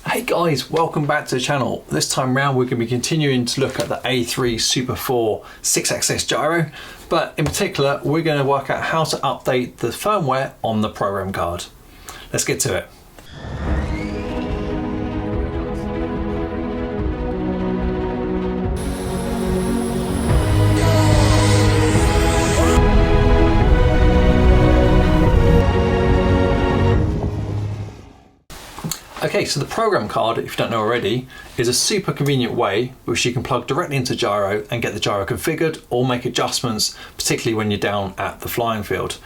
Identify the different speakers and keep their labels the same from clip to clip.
Speaker 1: Hey guys, welcome back to the channel. This time around we're going to be continuing to look at the A3 Super 4 6-axis gyro, but in particular we're going to work out how to update the firmware on the program card. Let's get to it. Okay, so the program card, if you don't know already, is a super convenient way which you can plug directly into gyro and get the gyro configured or make adjustments, particularly when you're down at the flying field.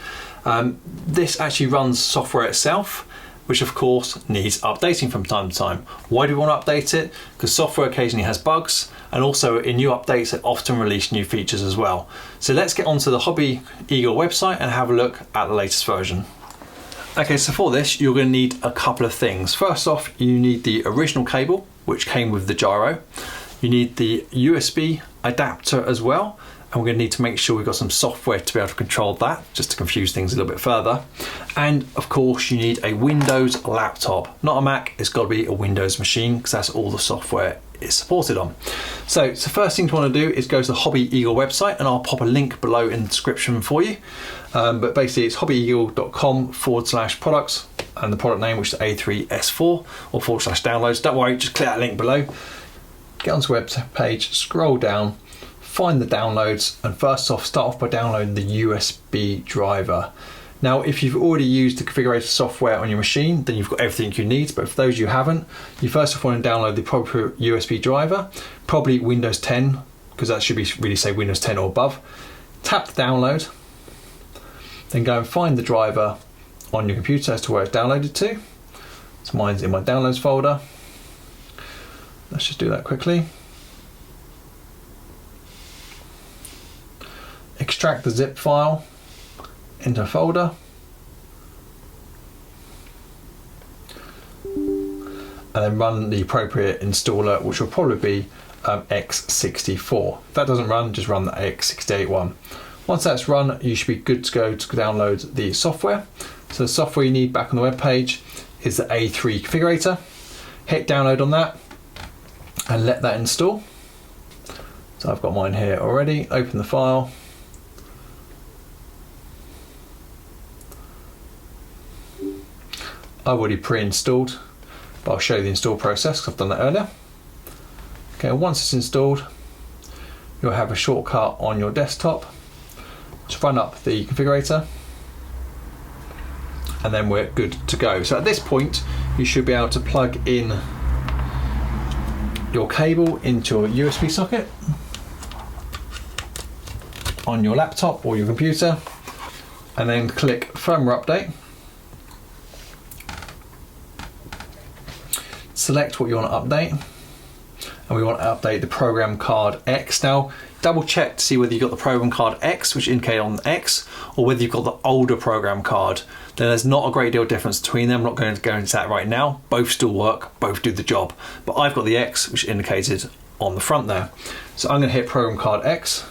Speaker 1: This actually runs software itself, which of course needs updating from time to time. Why do we want to update it? Because software occasionally has bugs, and also in new updates they often release new features as well. So let's get onto the HobbyEagle website and have a look at the latest version. Okay, so for this, you're going to need a couple of things. First off, you need the original cable, which came with the gyro. You need the USB adapter as well, and we're going to need to make sure we've got some software to be able to control that, just to confuse things a little bit further. And of course, you need a Windows laptop, not a Mac. It's got to be a Windows machine because that's all the software is supported on. So the first thing you want to do is go to the HobbyEagle website, and I'll pop a link below in the description for you. But basically it's hobbyeagle.com/products and the product name, which is A3S4 or /downloads. Don't worry, just click that link below. Get onto the web page, scroll down, find the downloads, and first off, start off by downloading the USB driver. Now, if you've already used the configurator software on your machine, then you've got everything you need. But for those you haven't, you first off want to download the proper USB driver, probably Windows 10, because that should really say Windows 10 or above. Tap the download, then go and find the driver on your computer as to where it's downloaded to. So mine's in my downloads folder. Let's just do that quickly. Extract the zip file into a folder. And then run the appropriate installer, which will probably be x64. If that doesn't run, just run the x68 one. Once that's run, you should be good to go to download the software. So the software you need back on the web page is the A3 configurator. Hit download on that and let that install. So I've got mine here already. Open the file. I've already pre-installed, but I'll show you the install process because I've done that earlier. Okay, once it's installed, you'll have a shortcut on your desktop to run up the configurator, and then we're good to go. So at this point, you should be able to plug in your cable into your USB socket on your laptop or your computer, and then click Firmware Update. Select what you want to update, and we want to update the program card X. Now double check to see whether you've got the program card X, which indicates on the X, or whether you've got the older program card. Then there's not a great deal of difference between them. I'm not going to go into that right now. Both still work, both do the job, but I've got the X, which is indicated on the front there. So I'm going to hit program card X.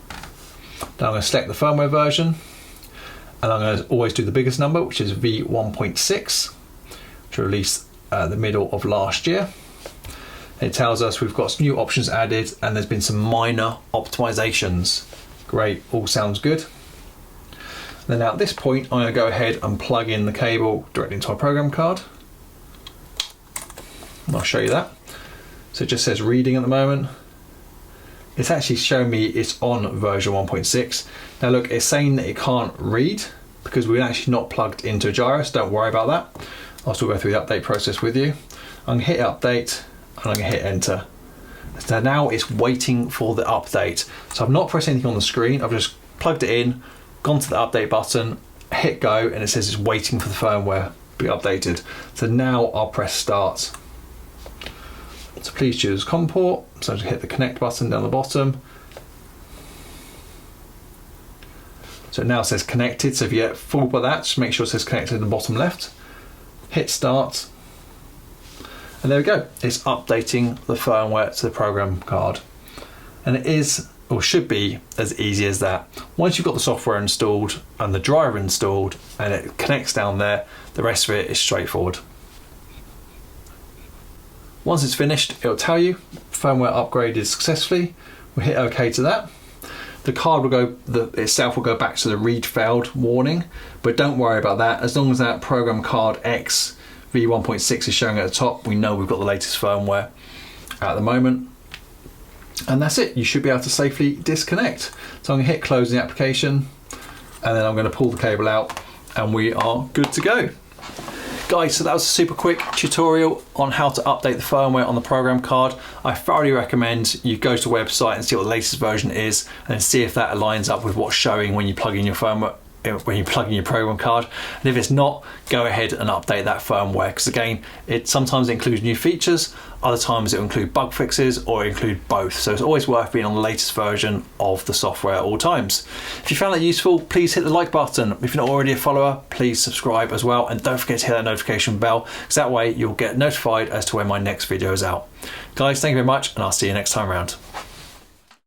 Speaker 1: Then I'm going to select the firmware version, and I'm going to always do the biggest number, which is V1.6, which released the middle of last year. It tells us we've got some new options added, and there's been some minor optimizations. Great, all sounds good. Then now at this point, I'm going to go ahead and plug in the cable directly into our program card. And I'll show you that. So it just says reading at the moment. It's actually showing me it's on version 1.6. Now look, it's saying that it can't read because we're actually not plugged into a gyro, so don't worry about that. I'll still go through the update process with you. I'm going to hit update, and I'm going to hit enter. So now it's waiting for the update. So I've not pressed anything on the screen. I've just plugged it in, gone to the update button, hit go, and it says it's waiting for the firmware to be updated. So now I'll press start. So please choose COM port. So just hit the connect button down the bottom. So it now says connected. So if you get fooled by that, just make sure it says connected in the bottom left. Hit start, and there we go. It's updating the firmware to the program card, and it is, or should be, as easy as that. Once you've got the software installed and the driver installed and it connects down there, the rest of it is straightforward. Once it's finished, it'll tell you firmware upgraded successfully. We'll hit OK to that. The card will go, itself will go back to the read failed warning, but don't worry about that. As long as that program card X V1.6 is showing at the top, we know we've got the latest firmware at the moment. And that's it. You should be able to safely disconnect. So I'm going to hit close the application, and then I'm going to pull the cable out, and we are good to go. Guys, so that was a super quick tutorial on how to update the firmware on the program card. I thoroughly recommend you go to the website and see what the latest version is, and see if that aligns up with what's showing when you plug in your firmware, when you plug in your program card. And if it's not, go ahead and update that firmware, because again, it sometimes includes new features, other times it will include bug fixes, or include both. So it's always worth being on the latest version of the software at all times. If you found that useful, please hit the like button. If you're not already a follower, please subscribe as well, and don't forget to hit that notification bell, because that way you'll get notified as to when my next video is out. Guys, thank you very much, and I'll see you next time around.